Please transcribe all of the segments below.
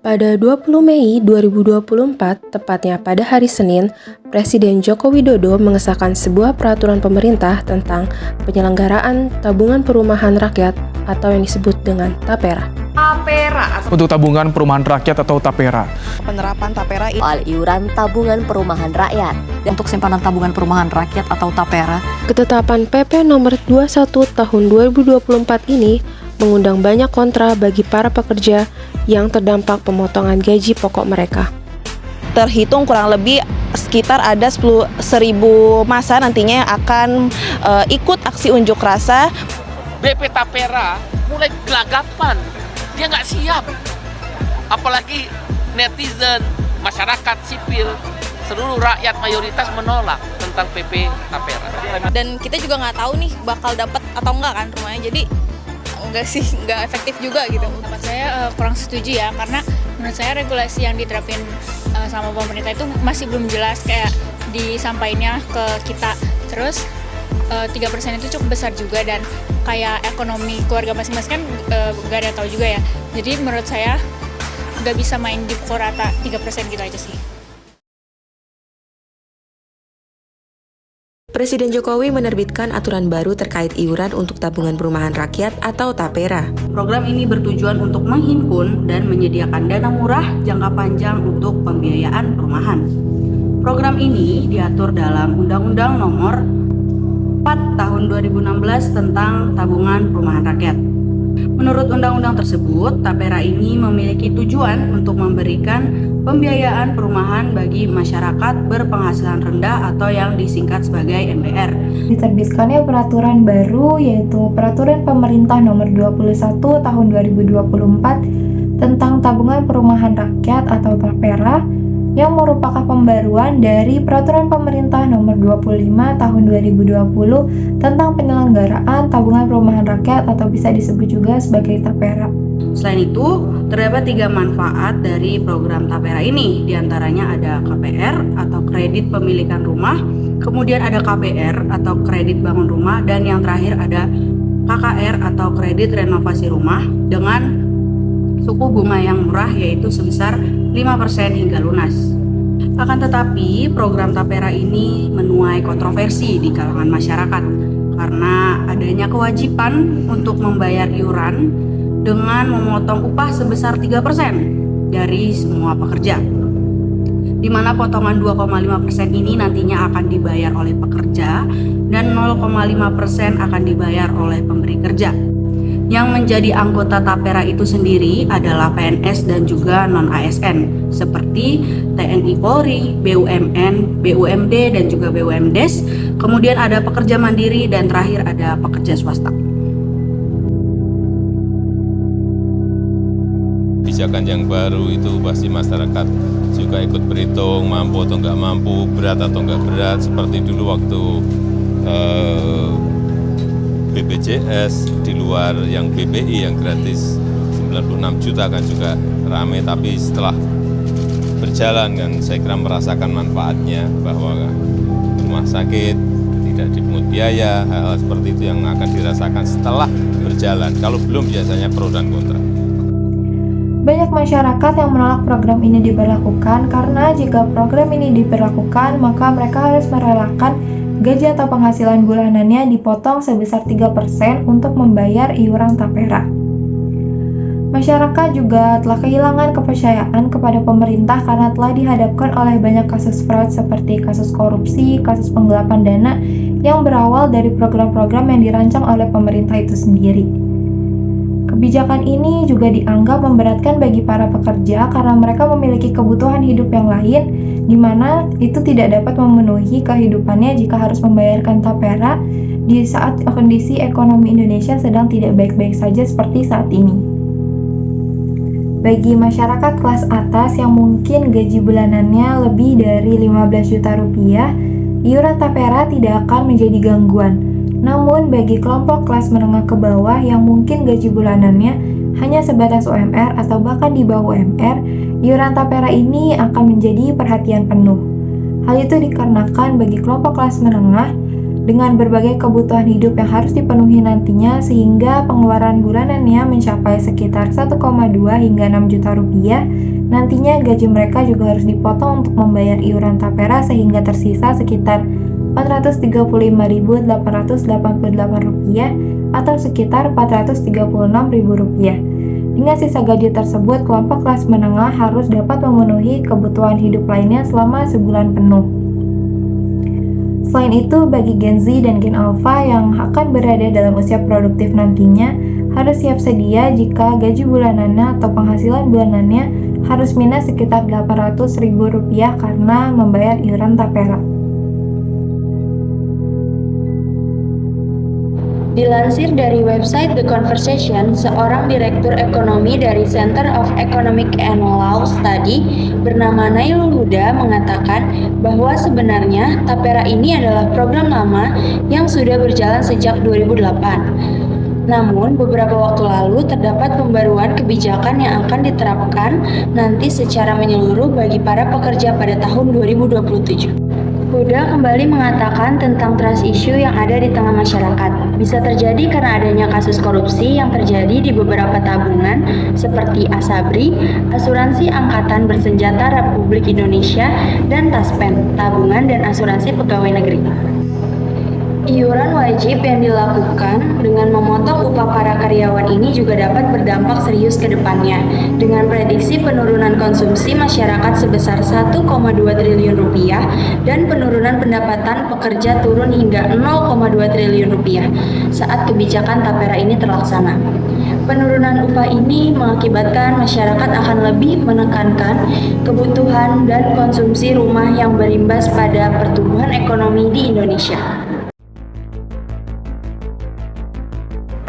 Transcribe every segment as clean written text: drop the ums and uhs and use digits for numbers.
Pada 20 Mei 2024, tepatnya pada hari Senin, Presiden Joko Widodo mengesahkan sebuah peraturan pemerintah tentang penyelenggaraan tabungan perumahan rakyat atau yang disebut dengan TAPERA. Untuk tabungan perumahan rakyat atau TAPERA. Penerapan TAPERA soal iuran tabungan perumahan rakyat. untuk simpanan tabungan perumahan rakyat atau TAPERA. Ketetapan PP nomor 21 tahun 2024 ini mengundang banyak kontra bagi para pekerja yang terdampak pemotongan gaji pokok mereka. Terhitung kurang lebih sekitar ada 1.000 masa nantinya yang akan ikut aksi unjuk rasa. BP TAPERA mulai gelagapan, dia nggak siap. Apalagi netizen, masyarakat sipil, seluruh rakyat mayoritas menolak tentang PP TAPERA. Dan kita juga nggak tahu nih bakal dapat atau enggak kan rumahnya, jadi nggak efektif juga gitu. Pendapat saya kurang setuju ya, karena menurut saya regulasi yang diterapin sama pemerintah itu masih belum jelas kayak disampaikannya ke kita. Terus 3% itu cukup besar juga, dan kayak ekonomi keluarga masing-masing kan nggak ada tahu juga ya. Jadi menurut saya nggak bisa main di pukul rata 3% gitu aja sih. Presiden Jokowi menerbitkan aturan baru terkait iuran untuk tabungan perumahan rakyat atau TAPERA. Program ini bertujuan untuk menghimpun dan menyediakan dana murah jangka panjang untuk pembiayaan perumahan. Program ini diatur dalam Undang-Undang Nomor 4 Tahun 2016 tentang Tabungan Perumahan Rakyat. Menurut undang-undang tersebut, TAPERA ini memiliki tujuan untuk memberikan pembiayaan perumahan bagi masyarakat berpenghasilan rendah atau yang disingkat sebagai MBR. Diterbitkannya peraturan baru, yaitu Peraturan Pemerintah Nomor 21 Tahun 2024 tentang Tabungan Perumahan Rakyat atau TAPERA, yang merupakan pembaruan dari Peraturan Pemerintah Nomor 25 Tahun 2020 tentang penyelenggaraan tabungan perumahan rakyat atau bisa disebut juga sebagai TAPERA. Selain itu, terdapat 3 manfaat dari program TAPERA ini. Di antaranya ada KPR atau kredit pemilikan rumah, kemudian ada KBR atau kredit bangun rumah, dan yang terakhir ada KKR atau kredit renovasi rumah dengan suku bunga yang murah, yaitu sebesar 5% hingga lunas. Akan tetapi, program TAPERA ini menuai kontroversi di kalangan masyarakat karena adanya kewajiban untuk membayar iuran dengan memotong upah sebesar 3% dari semua pekerja, di mana potongan 2,5% ini nantinya akan dibayar oleh pekerja dan 0,5% akan dibayar oleh pemberi kerja. Yang menjadi anggota TAPERA itu sendiri adalah PNS dan juga non-ASN seperti TNI Polri, BUMN, BUMD dan juga BUMDes. Kemudian ada pekerja mandiri dan terakhir ada pekerja swasta. Kebijakan yang baru itu pasti masyarakat juga ikut berhitung, mampu atau nggak mampu, berat atau nggak berat. Seperti dulu waktu BPJS, di luar yang BPI yang gratis 96 juta kan juga rame, tapi setelah berjalan kan saya kira merasakan manfaatnya bahwa rumah sakit tidak dipungut biaya, hal-hal seperti itu yang akan dirasakan setelah berjalan. Kalau belum biasanya pro dan kontra. Banyak masyarakat yang menolak program ini diberlakukan karena jika program ini diberlakukan maka mereka harus merelakan gaji atau penghasilan bulanannya dipotong sebesar 3% untuk membayar iuran TAPERA. Masyarakat juga telah kehilangan kepercayaan kepada pemerintah karena telah dihadapkan oleh banyak kasus fraud seperti kasus korupsi, kasus penggelapan dana yang berawal dari program-program yang dirancang oleh pemerintah itu sendiri. Kebijakan ini juga dianggap memberatkan bagi para pekerja karena mereka memiliki kebutuhan hidup yang lain, di mana itu tidak dapat memenuhi kehidupannya jika harus membayarkan TAPERA di saat kondisi ekonomi Indonesia sedang tidak baik-baik saja seperti saat ini. Bagi masyarakat kelas atas yang mungkin gaji bulanannya lebih dari 15 juta rupiah, iuran TAPERA tidak akan menjadi gangguan. Namun bagi kelompok kelas menengah ke bawah yang mungkin gaji bulanannya hanya sebatas UMR atau bahkan di bawah UMR, iuran TAPERA ini akan menjadi perhatian penuh. Hal itu dikarenakan bagi kelompok kelas menengah, dengan berbagai kebutuhan hidup yang harus dipenuhi nantinya, sehingga pengeluaran bulanannya mencapai sekitar 1,2 hingga 6 juta rupiah. Nantinya gaji mereka juga harus dipotong untuk membayar iuran tapera sehingga tersisa sekitar Rp435.888 atau sekitar Rp436.000. Dengan sisa gaji tersebut, kelompok kelas menengah harus dapat memenuhi kebutuhan hidup lainnya selama sebulan penuh. Selain itu, bagi Gen Z dan Gen Alpha yang akan berada dalam usia produktif nantinya, harus siap sedia jika gaji bulanannya atau penghasilan bulanannya harus minus sekitar Rp800.000 karena membayar iuran tapera. Dilansir dari website The Conversation, seorang direktur ekonomi dari Center of Economic and Law Study bernama Nailul Huda mengatakan bahwa sebenarnya tapera ini adalah program lama yang sudah berjalan sejak 2008. Namun, beberapa waktu lalu terdapat pembaruan kebijakan yang akan diterapkan nanti secara menyeluruh bagi para pekerja pada tahun 2027. Huda kembali mengatakan tentang trust issue yang ada di tengah masyarakat. Bisa terjadi karena adanya kasus korupsi yang terjadi di beberapa tabungan seperti Asabri, Asuransi Angkatan Bersenjata Republik Indonesia, dan Taspen, Tabungan dan Asuransi Pegawai Negeri. Iuran wajib yang dilakukan dengan memotong upah para karyawan ini juga dapat berdampak serius ke depannya, dengan prediksi penurunan konsumsi masyarakat sebesar Rp1,2 triliun dan penurunan pendapatan pekerja turun hingga Rp0,2 triliun saat kebijakan tapera ini terlaksana. Penurunan upah ini mengakibatkan masyarakat akan lebih menekankan kebutuhan dan konsumsi rumah yang berimbas pada pertumbuhan ekonomi di Indonesia.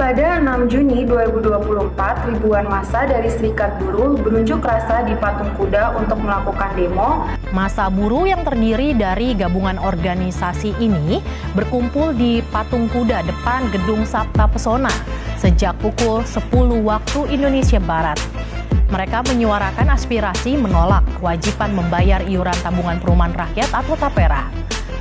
Pada 6 Juni 2024, ribuan massa dari Serikat Buruh berunjuk rasa di Patung Kuda untuk melakukan demo. Massa buruh yang terdiri dari gabungan organisasi ini berkumpul di Patung Kuda depan Gedung Sabta Pesona sejak pukul 10 waktu Indonesia Barat. Mereka menyuarakan aspirasi menolak kewajiban membayar iuran tabungan perumahan rakyat atau tapera.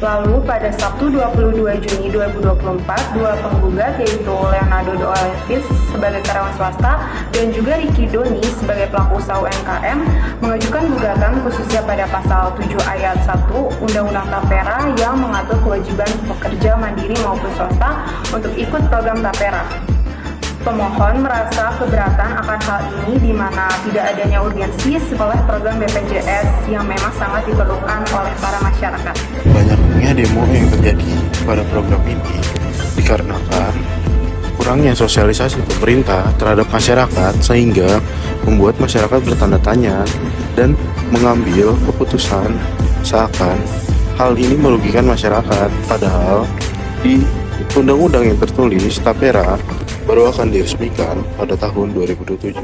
Lalu pada Sabtu 22 Juni 2024, dua penggugat yaitu Leonardo Dolevis sebagai karyawan swasta dan juga Ricky Doni sebagai pelaku usaha UMKM mengajukan gugatan khususnya pada pasal 7 ayat 1 Undang-Undang Tapera yang mengatur kewajiban pekerja mandiri maupun swasta untuk ikut program Tapera. Pemohon merasa keberatan akan hal ini di mana tidak adanya urgensi oleh program BPJS yang memang sangat diperlukan oleh para masyarakat. Banyaknya demo yang terjadi pada program ini dikarenakan kurangnya sosialisasi pemerintah terhadap masyarakat sehingga membuat masyarakat bertanda tanya dan mengambil keputusan seakan hal ini merugikan masyarakat, padahal di undang-undang yang tertulis tapera baru akan diresmikan pada tahun 2027.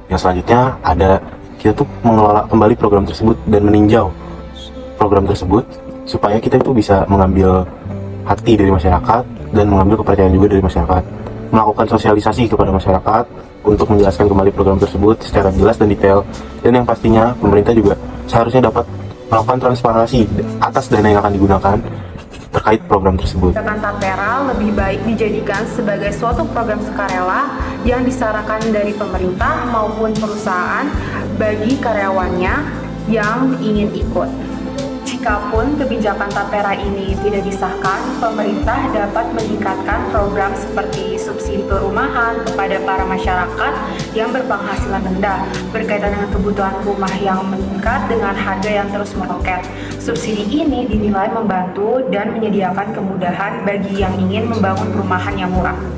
Yang selanjutnya ada kita tuh mengelola kembali program tersebut dan meninjau program tersebut supaya kita itu bisa mengambil hati dari masyarakat dan mengambil kepercayaan juga dari masyarakat, melakukan sosialisasi kepada masyarakat untuk menjelaskan kembali program tersebut secara jelas dan detail, dan yang pastinya pemerintah juga seharusnya dapat melakukan transparansi atas dana yang akan digunakan terkait program tersebut. Kebijakan tapera lebih baik dijadikan sebagai suatu program sukarela yang disarankan dari pemerintah maupun perusahaan bagi karyawannya yang ingin ikut. Jikapun kebijakan tapera ini tidak disahkan, pemerintah dapat meningkatkan program seperti subsidi perumahan kepada para masyarakat yang berpenghasilan rendah berkaitan dengan kebutuhan rumah yang meningkat dengan harga yang terus meroket. Subsidi ini dinilai membantu dan menyediakan kemudahan bagi yang ingin membangun perumahan yang murah.